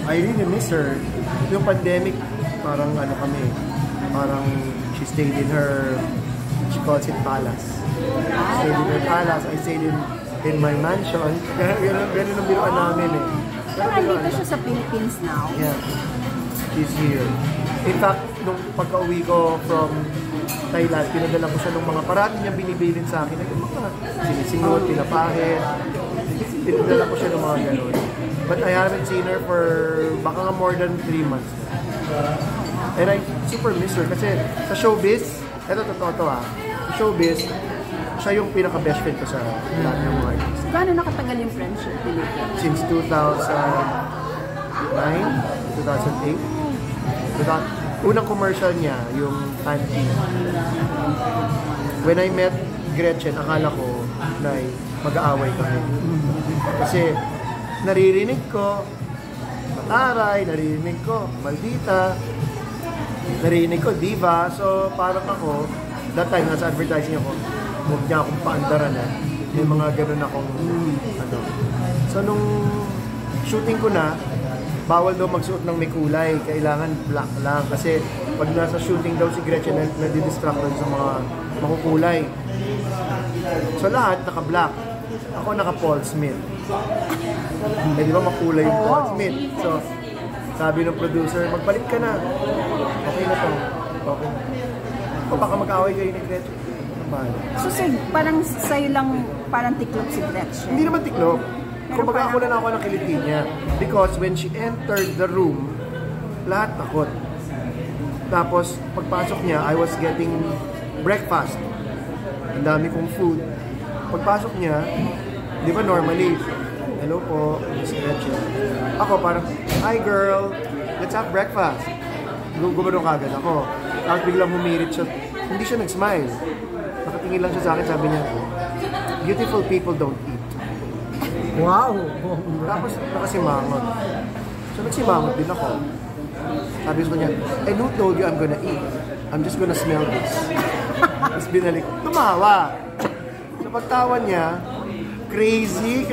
I really miss her. Yung pandemic, parang ano kami, parang she stayed in her, she calls it palace. Stayed in her palace, I stayed in my mansion. Ganun ang biruan namin eh. Pero andito siya sa Philippines now? Yeah. She's here. In fact, nung pagka-uwi ko from Thailand, pinadala ko siya ng mga parati niya binibilin sa akin. Yung mga sinisingot, pinapahit. Pinadala ko siya ng mga ganun. But I haven't seen her for baka nga more than 3 months. And I super miss her kasi sa showbiz, eto totoo to ha, sa showbiz, siya yung pinaka-best friend ko sa lahat ng mga artists. Gaano nakatagal yung friendship, Philip? Since 2009, 2008. Unang commercial niya, yung Panty. When I met Gretchen, akala ko na mag-aaway kami. Kasi naririnig ko Mataray, naririnig ko Maldita, naririnig ko Diva. So parang ako, that time nasa advertising ako, huwag niya akong paandaran na. May mga ganun akong ano. So nung shooting ko na, bawal daw magsuot ng may kulay, kailangan black lang. Kasi pag nasa shooting daw si Gretchen, nadidistract daw sa mga makukulay. So lahat naka-black. Ako naka-Paul Smith. Eh di ba makulay yung Paul Smith? So sabi ng producer, magpalit ka na. Okay na to. Okay. O baka mag-away kayo ni Gretchen. So parang sa'yo lang parang tiklop si Gretchen? Hindi naman tiklop. Kumbaga ako na ako ng kiliti niya. Because when she entered the room, lahat takot. Tapos, pagpasok niya, I was getting breakfast. Ang dami kong food. Pagpasok niya, di ba normally, hello po, Miss Gretchen. Ako parang, hi girl, let's have breakfast. Gumano kagad ako. Tapos biglang humirit siya. Hindi siya nag-smile. Nakatingin lang siya sa akin, sabi niya, beautiful people don't eat. Wow! Tapos nakasimangot. So nagsimangot din ako. Sabi ko niya, and who told you I'm gonna eat? I'm just gonna smell this. Tapos binalik, tumawa. So pagtawa niya, crazy.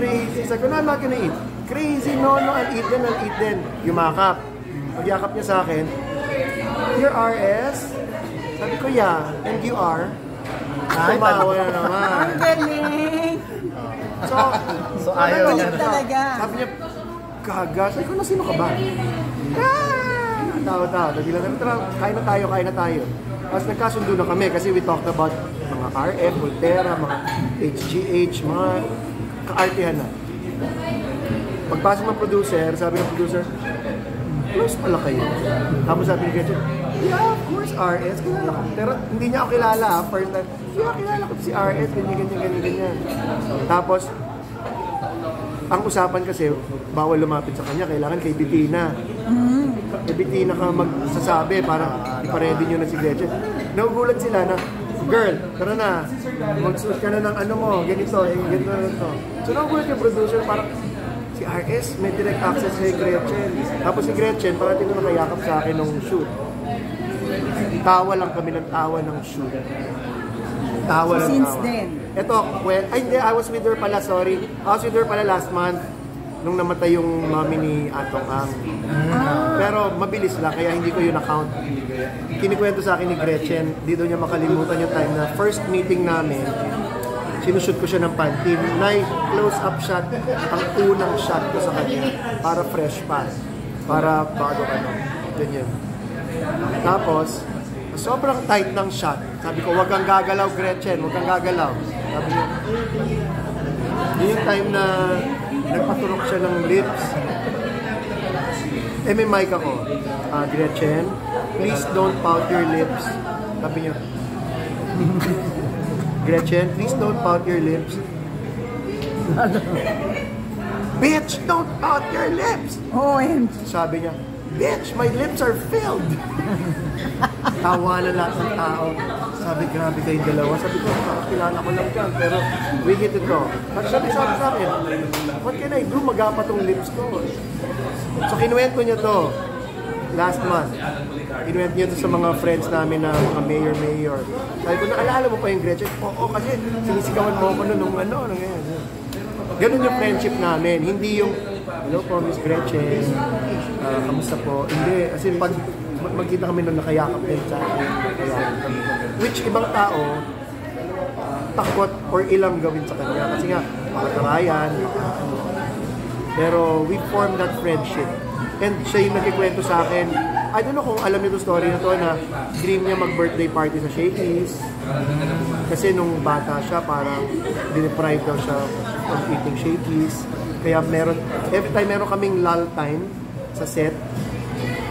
Sabi ko, no, I'm not gonna eat. Crazy, no, I'll eat then. Yumakap. Magyakap niya sa akin, you're RS? Sabi ko, yeah. And you are? Tumawa na naman. Ang galing! So ayaw niya talaga. Sabi niya, gaga. Sabi ko, sino ka ba? Tawa. Nabilang kami, tara, kain na tayo. Tapos nagkasundo na kami kasi we talked about mga RF, Volterra, mga HGH, mga kaartihan na. Pagpasok ng producer, sabi ng producer, close pala kayo. Tapos sabi ni Gretchen, yeah, of course, RS, kilala ko. Pero hindi niya ako kilala, first time, yeah, kilala ko si RS, ganyan. Tapos, ang usapan kasi, bawal lumapit sa kanya, kailangan kay Bitina. Kay Bitina ka magsasabi, parang iparedy nyo na si Gretchen. Nagugulat sila na, girl, tara na, magsuot ka na ng ano mo, ganito. So nagugulat yung producer, parang, si RS, may direct access kay Gretchen. Tapos si Gretchen, parating na nakayakap sa akin nung shoot. Tawa lang kami ng tawa ng shoot. Tawa lang since tawa. then? Ito, I was with her pala, sorry. I was with her pala last month nung namatay yung mami ni Atong Ang. Pero mabilis lang, kaya hindi ko yun account. Kinikwento sa akin ni Gretchen, di daw niya makalimutan yung time na first meeting namin, sinushoot ko siya ng panty. Close up shot, ang unang shot ko sa kanya para fresh pa. Para bago ganyan. Tapos, sobrang tight ng shot. Sabi ko, wag kang gagalaw, Gretchen, wag kang gagalaw. Sabi niya, yun yung time na nagpaturok siya ng lips. Eh, may mic ako. Gretchen, please don't pout your lips. Sabi niya, Gretchen, please don't pout your lips. Bitch, don't pout your lips! Sabi niya, bitch, my lips are filled! Tawa na lahat ng tao. Sabi, grabe kayong dalawa. Sabi ko, kilala ko lang dyan, pero we get it wrong. Sabi sa akin, what can I do? Magapa tong lips ko. So, kinuwento niya to last month. Kinuwento niya to sa mga friends namin na mga mayor. Sabi ko, naalala mo pa yung Gretchen? Oo, kasi sinisigawan mo ako nung ano, ganyan. Ganun yung friendship namin. Hindi yung hello po, Miss Gretchen. Kamusta po? Hindi, as in, pag magkita kami nung nakayakap din sa akin, which ibang tao, takot or ilang gawin sa kanya. Kasi nga, makatarayan, pero we formed that friendship. And siya yung nagkikwento sa akin, I don't know kung alam niyo yung story na to, na dream niya mag-birthday party sa Shakey's. Kasi nung bata siya, parang deprived daw siya of eating Shakey's. Kaya meron, every time meron kaming lull time sa set,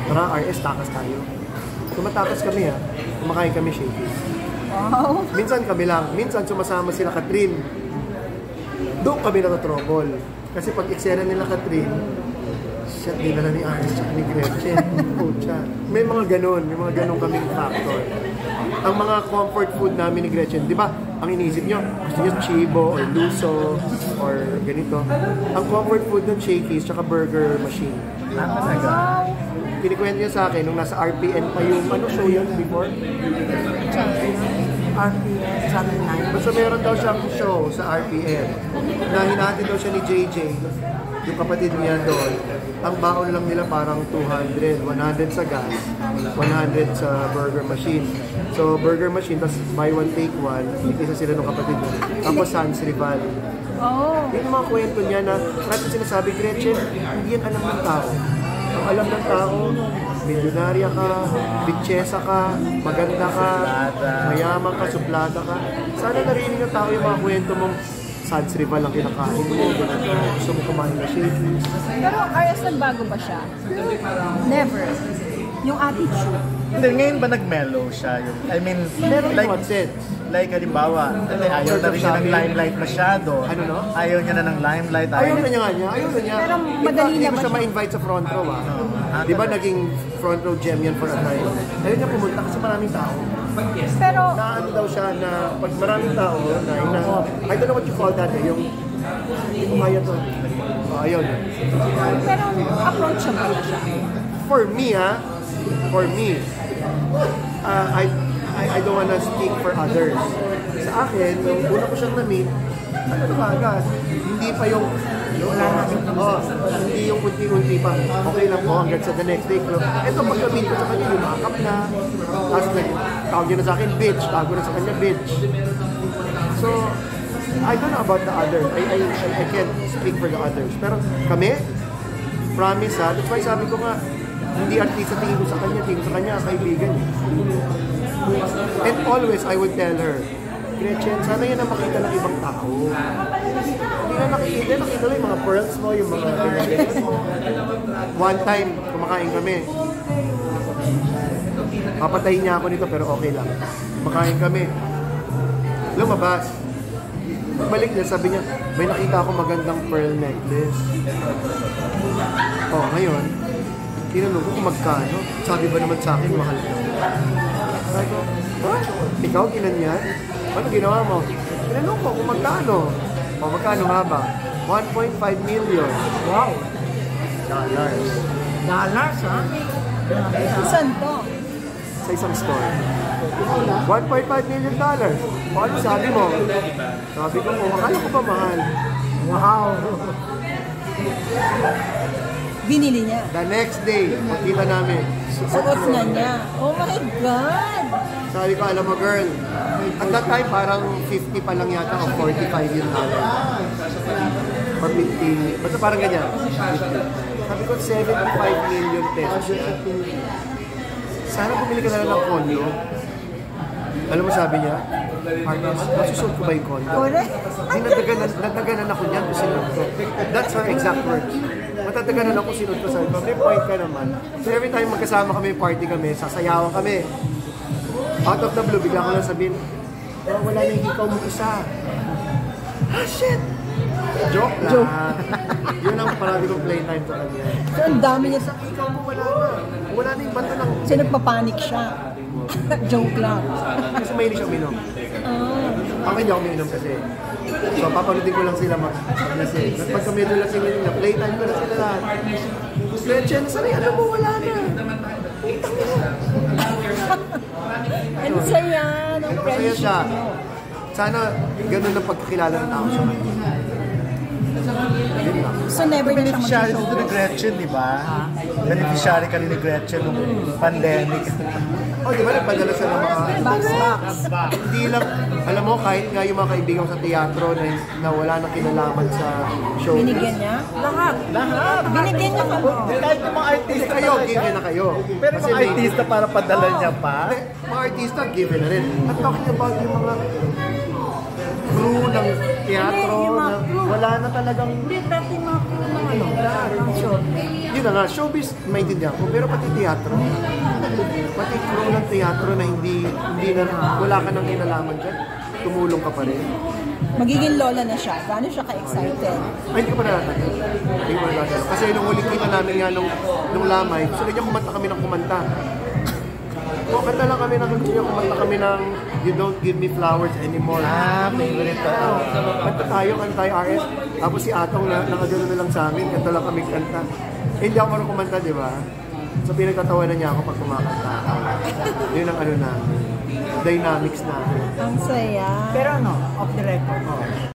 tara RS, takas tayo. Tumatakas kami kumakain kami Shakey's. Wow. Minsan kami lang, minsan sumasama sila Catherine. Doon kami natatrobol. Kasi pag eksena nila Catherine, shit, di na ni Agnes tsaka ni Gretchen. Pucha. May mga ganun kaming factor. Ang mga comfort food namin ni Gretchen, di ba, ang iniisip nyo, gusto nyo chibo or luso or ganito. Ang comfort food ng Shakey's tsaka burger machine. Wow. Kinikwento niya sa akin nung nasa RPN pa yung, ano show yun before? RPS, Channel 9. Basta meron daw siyang show sa RPN na hinati daw siya ni JJ, yung kapatid niya doon. Ang baon lang nila parang 200, 100 sa gas, 100 sa burger machine. So burger machine, tapos buy one take one, isa sila ng kapatid niya. Tapos Sans Rival. Oh. Yun yung mga kwento niya na natin sinasabi, Gretchen, hindi yan alam ng tao. Ang alam ng tao, milyonarya ka, bitchesa ka, maganda ka, mayaman ka, suplada ka. Sana narinig ng tao yung mga kwento mong Sans Rival ang kinakain mo, gusto mo kumain na Shakey's. Pero RS, nagbago ba siya? Never. Yung attitude. Hindi, ngayon ba nag-mellow siya? I mean, Pero in like, what sense? like halimbawa, ayaw na rin niya ng limelight masyado. Ano no? Ayaw niya na ng limelight. Ayaw na niya. Pero madali Hindi ko naman siya siya. ma-invite sa front row Di ba naging front row gem yan for a time? Ayaw niya pumunta kasi maraming tao. Pero, Naano daw siya na pag maraming tao, I don't know what you call that yung hindi ko kaya to. Ayaw niya. pero approachable siya. For me, I don't wanna speak for others. Sa akin, nung una ko siyang na-meet, ano na agad? Hindi pa yung hindi yung unti-unti pa. Okay lang po hanggang sa the next day. Pero eto, pagka-meet ko sa kanya, lumakap na. Tapos tawag niya na sa akin, bitch. Tago na sa kanya, bitch. So, I don't know about the others. I can't speak for the others. Pero kami, promise that's why sabi ko nga, hindi artista tingin ko sa kanya, kaibigan. And always, I would tell her, Gretchen, sana yan ang makita ng ibang tao. Hindi na nakita lang yung mga pearls mo, yung mga pinagalan mo. One time, kumakain kami. Papatayin niya ako nito, pero okay lang. Kumakain kami. Lumabas. Balik niya, sabi niya, may nakita ako magandang pearl necklace. Oh, ngayon, tinanong ko kung magkano. Sabi ba naman sa akin, mahal ka? Sabi ko, ikaw ginanyan? Ano ginawa mo? Tinanong ko kung magkano. O, magkano nga ba? 1.5 million. Wow. Dollars. Dollars, ha? Saan to? Sa isang store. 1.5 million dollars. O, ano sabi mo? Sabi ko, akala ko ba mahal? Wow. Binili niya. The next day, makita namin. Suot na niya. Oh my God! Sabi ko, alam mo girl, at that time parang 50 pa lang yata o 45 yung dollar. Or 50, basta parang ganyan. 50. Sabi ko, 75 million pesos yan. Sana bumili ka na lang ng condo. Alam mo sabi niya, Artist, masusunod ko ba yung condo? Correct. Nadaganan ako niyan kung sinunod ko. That's her exact words. Matadaganan ako sinunod ko. Sabi ko, may point ka naman. So every time magkasama kami, party kami, sasayawan kami. Out of the blue, bigla ko lang sabihin, oh, wala na yung ikaw mo isa. Ah, shit! Joke lang. Yun ang parami kong playtime sa kanya. So, ang dami niya sa... Ikaw mo wala na. Wala na yung banta ng... So, nagpapanik siya. Joke lang. Kasi mahilig siya uminom. Ako hindi ako uminom kasi. So, papanudin ko lang sila mag-lasing. At pag kami doon lasing na, playtime ko na sila lahat. Gretchen, sorry, alam mo, wala na. Putang ina. Ang saya ng Masaya friendship siya. niyo. Sana ganun ang pagkakilala ng tao sa kanya. Yun lang. So never na siya Beneficiary mag-show. dito ni Gretchen, di ba? Beneficiary ka rin ni Gretchen nung pandemic. Oh, di ba nagpadala siya ng mga... Box. Hindi lang, alam mo, kahit nga yung mga kaibigan ko sa teatro na wala nang kinalaman sa show. Binigyan niya? Lahat. Lahat. Binigyan niya ka. Kahit yung mga artista Kayo, given na kayo. Pero Kasi mga may- artista para padala niya pa. Hindi, mga artista, given na rin. At talking about yung mga crew ng teatro, Hindi, yung mga na crew. wala na talagang... Hindi, dati mga crew ng ano, ng show. Yun na nga, showbiz, maintindihan ko. Pero pati teatro, pati crew ng teatro na hindi na, wala ka nang kinalaman dyan, tumulong ka pa rin. Magiging lola na siya. Gano'n siya ka-excited. Ay, hindi ko pa nalatatag. Hindi ko pa nalatatag. Kasi nung huling kita namin nga nung lamay, gusto niya kumanta kami ng kumanta. O, kanta lang kami ng gusto niya kumanta kami ng You Don't Give Me Flowers Anymore. Ah, favorite ko. Kanta tayo RS. Tapos si Atong nakagano na lang sa amin, kanta lang kami kanta. Eh, hindi ako marunong kumanta, di ba? So pinagtatawanan niya ako pag kumakanta. Yun ang ano na, dynamics na. Ang saya. Pero ano, off the record.